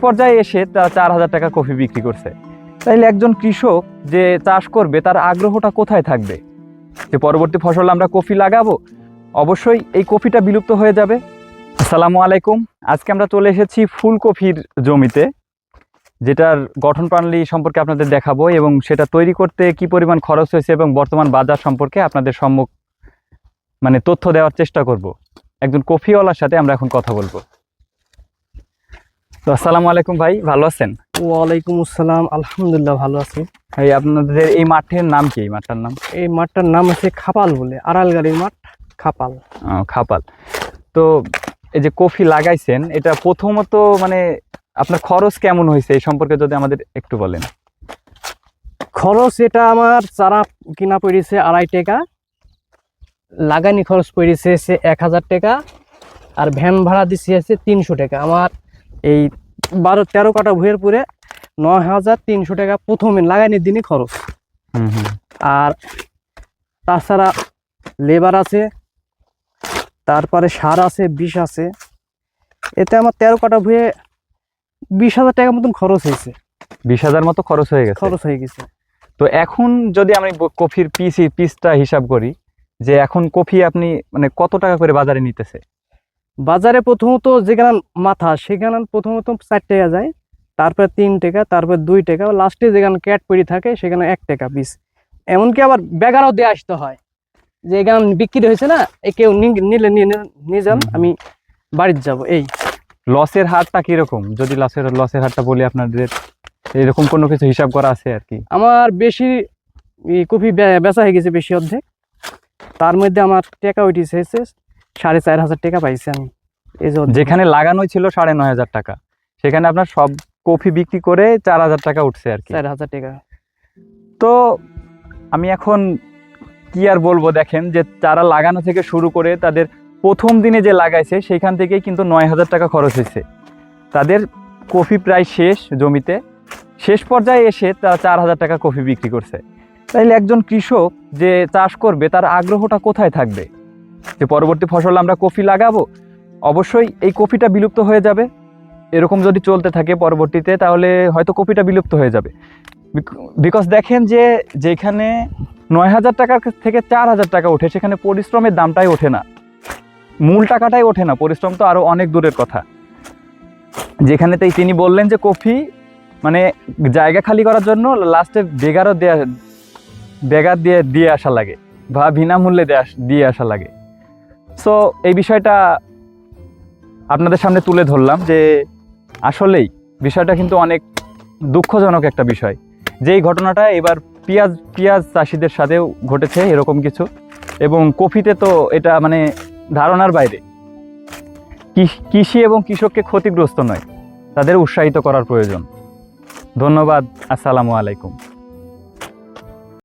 পর্যায়ে এসে তারা 4,000 টাকা কফি বিক্রি করছে। তাইলে একজন কৃষক যে চাষ করবে তার আগ্রহটা কোথায় থাকবে? যে পরবর্তী ফসল আমরা কফি লাগাবো, অবশ্যই এই কফিটা বিলুপ্ত হয়ে যাবে। আসসালামু আলাইকুম। আজকে আমরা চলে এসেছি ফুলকপির জমিতে, যেটার গঠন প্রণালী সম্পর্কে আপনাদের দেখাবো এবং সেটা তৈরি করতে কি পরিমাণ খরচ হয়েছে এবং বর্তমান বাজার সম্পর্কে আপনাদের তথ্য দেওয়ার চেষ্টা করব। একজন কফিওয়ালার সাথে আমরা এখন কথা বলবো। তো আসসালামু আলাইকুম ভাই, ভালো আছেন? ওয়ালাইকুম আসসালাম, আলহামদুলিল্লাহ ভালো আছি ভাই। আপনাদের এই মাঠের নাম কি? এই মাঠটার নাম? এই মাঠটার নাম আছে খাপাল বলে, আড়ালগাড়ির মাঠ খাপাল। খাপাল। তো এই যে কফি লাগাইছেন, এটা প্রথমত আপনার খরচ কেমন হয়েছে এই সম্পর্কে যদি আমাদের একটু বলেন। খরচ এটা আমার চারা কিনা পড়েছে 2.5 টাকা, লাগানি খরচ পড়েছে 1000 টাকা, আর ভ্যান ভাড়া দিছি আছে 300 টাকা। আমার এই 12-13 কাটা ভুঁইয়ের পরে 9300 টাকা প্রথমে লাগানির দিনই খরচ। আর তাছাড়া লেবার আছে, তারপরে সার আছে, বিষ আছে। এতে আমার 13 কাটা ভুঁয়ে 20,000 টাকা মতন খরচ হয়েছে। 20,000 মতো খরচ হয়ে গেছে। তো এখন যদি আমি কফির পিসটা হিসাব করি, যে এখন কফি আপনি কত টাকা করে বাজারে নিতেছে? বাজারে প্রথমত যেখানে মাথা সেখানে প্রথমত 4 টাকা যায়, তারপরে 3 টাকা, তারপর 2 টাকা, লাস্টে যেখানে ক্যাট পড়ি থাকে সেখানে 1 টাকা পিস। এমনকি আবার বেগারও দিয়ে আসতে হয়, যে এখানে বিক্রি হয়েছে না, কেউ নিলে নিয়ে যান, আমি বাড়িতে যাব। এই লসের হারটা কিরকম? যদি লসের হারটা বলি আপনাদের, এরকম কোনো কিছু হিসাব করা আছে আর কি? আমার বেশি কফি বেচা হয়ে গেছে, বেশি অর্ধেক। তার মধ্যে আমার টাকা উঠেছে 4,500 টাকা পাইছি আমি। যেখানে লাগানো ছিল 9,500 টাকা, সেখানে আপনার সব কফি বিক্রি করে 4,000 টাকা উঠছে আর কি। 4,000 টাকা। তো আমি এখন কি আর বলবো, দেখেন যে চারা লাগানো থেকে শুরু করে তাদের প্রথম দিনে যে লাগাইছে সেখান থেকেই কিন্তু 9,000 টাকা খরচ হয়েছে। তাদের কফি প্রায় শেষ জমিতে, শেষ পর্যায়ে এসে তারা 4,000 টাকা কফি বিক্রি করছে। তাইলে একজন কৃষক যে চাষ করবে তার আগ্রহটা কোথায় থাকবে? যে পরবর্তী ফসল আমরা কফি লাগাবো, অবশ্যই এই কফিটা বিলুপ্ত হয়ে যাবে। এরকম যদি চলতে থাকে পরবর্তীতে, তাহলে হয়তো কফিটা বিলুপ্ত হয়ে যাবে। বিকজ দেখেন যে যেখানে 9,000 টাকা থেকে 4,000 টাকা ওঠে, সেখানে পরিশ্রমের দামটাই ওঠে না, মূল টাকাটাই ওঠে না। পরিশ্রম তো আরো অনেক দূরের কথা। যেখানেতেই তিনি বললেন যে কফি জায়গা খালি করার জন্য লাস্টে বেগার দিয়ে আসা লাগে বা বিনামূল্যে দিয়ে আসা লাগে। সো এই বিষয়টা আপনাদের সামনে তুলে ধরলাম যে আসলেই বিষয়টা কিন্তু অনেক দুঃখজনক একটা বিষয়, যে এই ঘটনাটা এবার পেঁয়াজ চাষিদের সাথেও ঘটেছে এরকম কিছু। এবং কফিতে তো এটা ধারণার বাইরে। কৃষি এবং কৃষককে ক্ষতিগ্রস্ত নয়, তাদের উৎসাহিত করার প্রয়োজন। ধন্যবাদ। আসসালামু আলাইকুম।